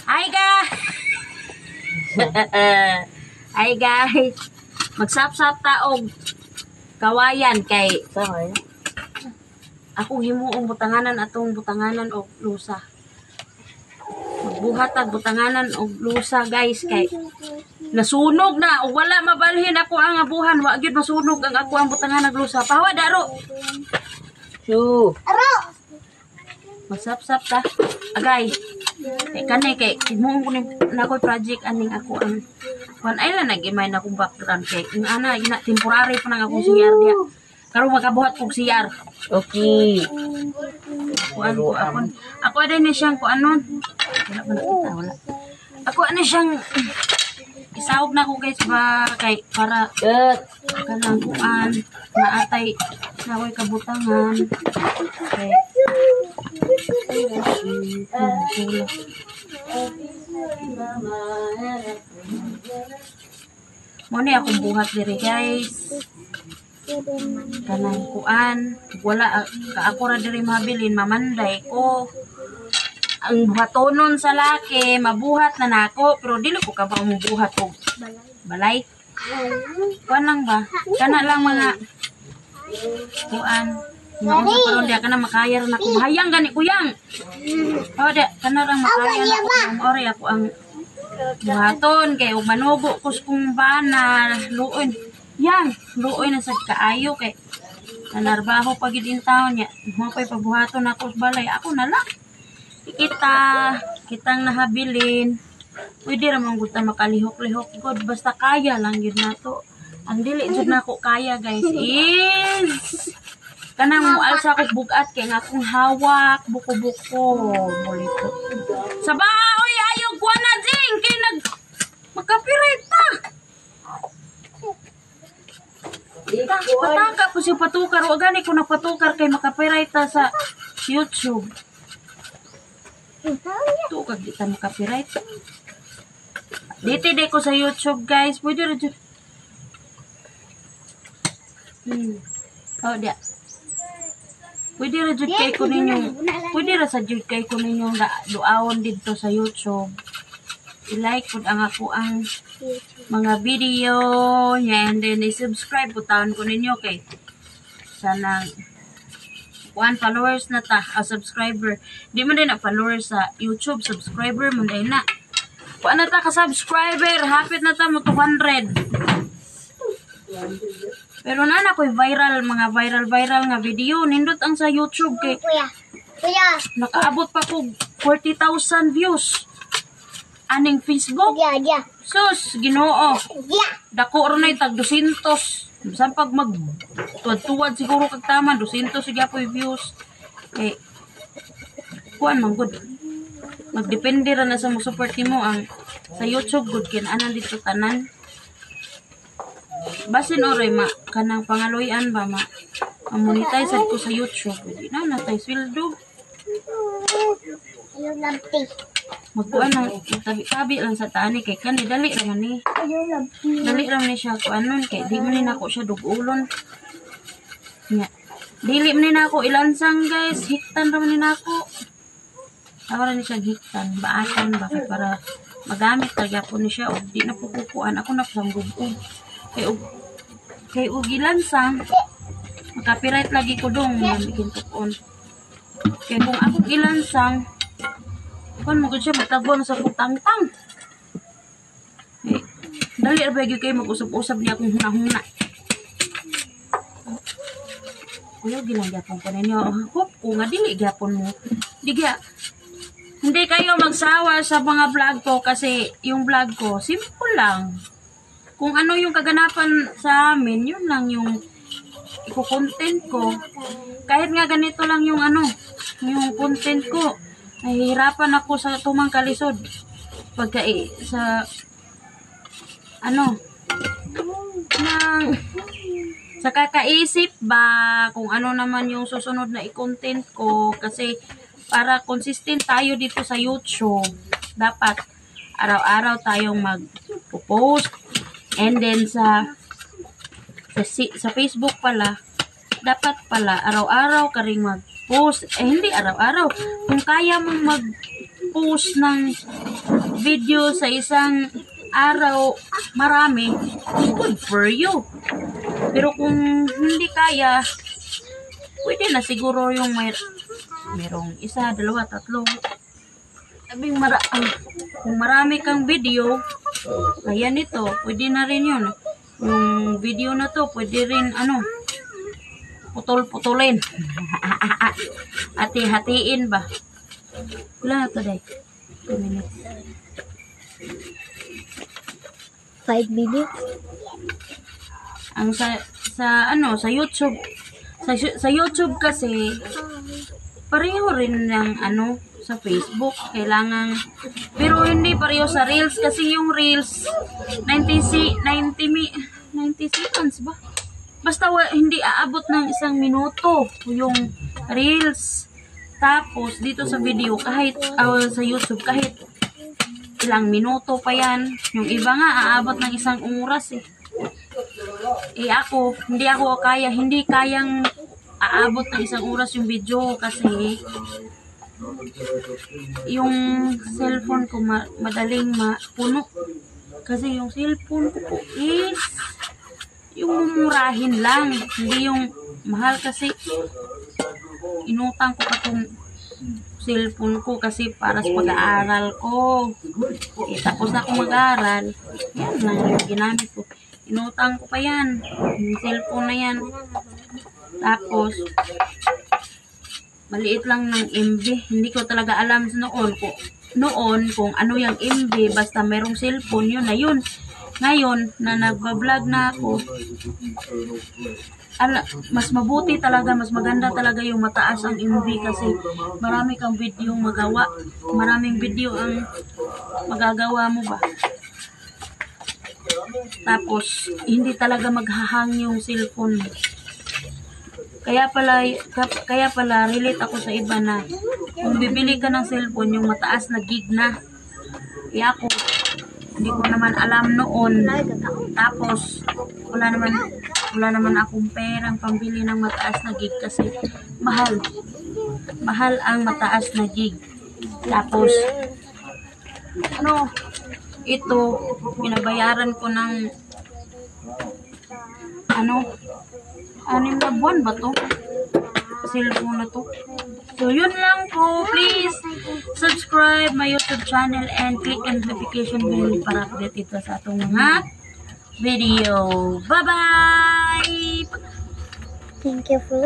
Hi guys! Hi guys! Magsap-sap taog kawayan kay ako himuong butanganan atong butanganan og lusa. Magbuhat ag butanganan og lusa guys kay nasunog na o wala mabalhin ako ang abuhan wa gyud masunog ang ako ang butanganan og lusa. Pahawa daro. Aro. Magsap-sap ta. Agay. Kay himuong ko na ko project aning ako ang kuan ay lang nag-imay na kong background kay ang ana ina temporary pa nang akong CR diya. Karon makabuhat kog CR. Okay. Ako din ni siyang kuanon. Wala man kita wala. Ako ani siyang isawog na ko guys ba kay para kanang kuan naatay nakoy kabutangan. Okay. Muna akong buhat diri guys. Kanang kuan wala ka ako ra diri mabilin mamanday ko ang buhatonon sa laki mabuhat na nako pero dili ko ka ba mubuhat og balay kuan lang ba kana lang mga kuan mga karon dia kana makayar na ko hayang gani kuyang oh dia kana lang makayar na ko ori ako ang buhaton kay ug manugo kus kung bana luoy yan, luoy na sa kaayo kay nanarbaho pag gid in taon niya. Mo pay pabuhaton ako sa balay. Ako na lang. Kitang nahabilin. Pwede ra man gud ta makalihok-lihok gud basta kaya lang gid nato. Ang dili jud nako kaya guys is kanang alsa ko bugat kay nga akong hawak buko-buko. Bolito. Sabaoy ayo kuan na ding kay magkapirit ta. Pataka po siya patukar. O gani ko na patukar kay makapiright ta sa YouTube. Tukag di ta makapiright. Dito ko sa YouTube guys. Pwede rin dyan. Oh, dia. Pwede rin dyan kay ko ninyong. Pwede rin sa dyan kay ko ninyong duawon dito sa YouTube. I-like po ang ako ang mga video niya and then i-subscribe po taon ko ninyo kay sana 1 followers na ta subscriber di man din na followers sa YouTube subscriber man din na kuan na ta ka subscriber hapit na ta mo 200 pero na ko'y mga viral nga video nindot ang sa YouTube kay kuya nakaabot pa ko 40,000 views aning Facebook. Sus, Ginoo. Dako ron ay tag 200. Bisan pag tuwad siguro kag tama 200 sigya po views. Eh kuan man gud. Magdepende ra na sa mo support nimo ang sa YouTube gud kin anan dito tanan. Basin oray kanang pangaloyan ba monetize ko sa YouTube. Di na natay sweldo. Magkuan na tabi lang sa tani kay kani dali ra man ni siya kuanon kay di man ni nako siya dugulon nya dili man ni nako ilansang guys hiktan ra man ni nako awara ni siya hiktan baasan ba kay para magamit ta gyapon ni siya og di na pukukuan ako na sanggub kay og ilansang makapiright lagi ko dong bikin tukon kay kung ako ilansang kan mo siya matagwan sa putang-tang. Eh, dali ra ba gyud kay mag-usap-usap niya akong huna-huna. Kuya gilang gyapon ko ninyo. Hop ko nga dili gyapon mo. Hindi kayo magsawa sa mga vlog ko kasi yung vlog ko simple lang. Kung ano yung kaganapan sa amin, yun lang yung iko-content ko. Kahit nga ganito lang yung yung content ko. Nahihirapan ako sa tumang kalisod pagka sa sa kakaisip ba kung ano naman yung susunod na i-content ko kasi para consistent tayo dito sa YouTube dapat araw-araw tayong mag-post and then sa Facebook pala dapat pala araw-araw ka ring mag-post. Hindi araw-araw. Kung kaya mong mag-post ng video sa isang araw, marami, good for you. Pero kung hindi kaya, pwede na siguro yung merong isa, dalawa, tatlo. Kung marami kang video, kaya nito, pwede na rin yun. Yung video na to, pwede rin, putol-putulin. Hati-hatiin ba? Wala na to, day. 2 minutes. 5 minutes? Ang sa YouTube, sa YouTube kasi, pareho rin ng sa Facebook, kailangan, pero hindi pareho sa Reels kasi yung Reels 90 seconds ba? Basta hindi aabot ng 1 minuto yung Reels. Tapos dito sa video kahit sa YouTube kahit ilang minuto pa yan. Yung iba nga aabot ng 1 oras eh. Ako, hindi kayang aabot ng 1 oras yung video kasi yung cellphone ko madaling mapuno. Kasi yung cellphone ko po is yung mumurahin lang, hindi yung mahal kasi inutang ko pa tong cellphone ko kasi para sa pag-aaral ko. Tapos na ako mag-aaral, yan lang yung ginamit ko. Inutang ko pa yan, yung cellphone na yan. Tapos maliit lang ng MB. Hindi ko talaga alam noon kung ano yung MB. Basta merong cellphone, yun na yun. Ngayon, na nagbablog na ako, mas mabuti talaga, mas maganda talaga yung mataas ang MB kasi marami kang video magawa. Maraming video ang magagawa mo ba. Tapos, hindi talaga maghahang yung cellphone mo. Kaya pala relate ako sa iba na kung bibili ka ng cellphone yung mataas na gig na. Ako hindi ko naman alam noon. Tapos wala naman akong perang pambili ng mataas na gig kasi mahal ang mataas na gig. Tapos ito pinabayaran ko ng 6 na buwan ba to? Cellphone na to. So, yun lang po. Please, subscribe my YouTube channel and click ang notification bell para update ito sa atong mga video. Bye-bye! Thank you for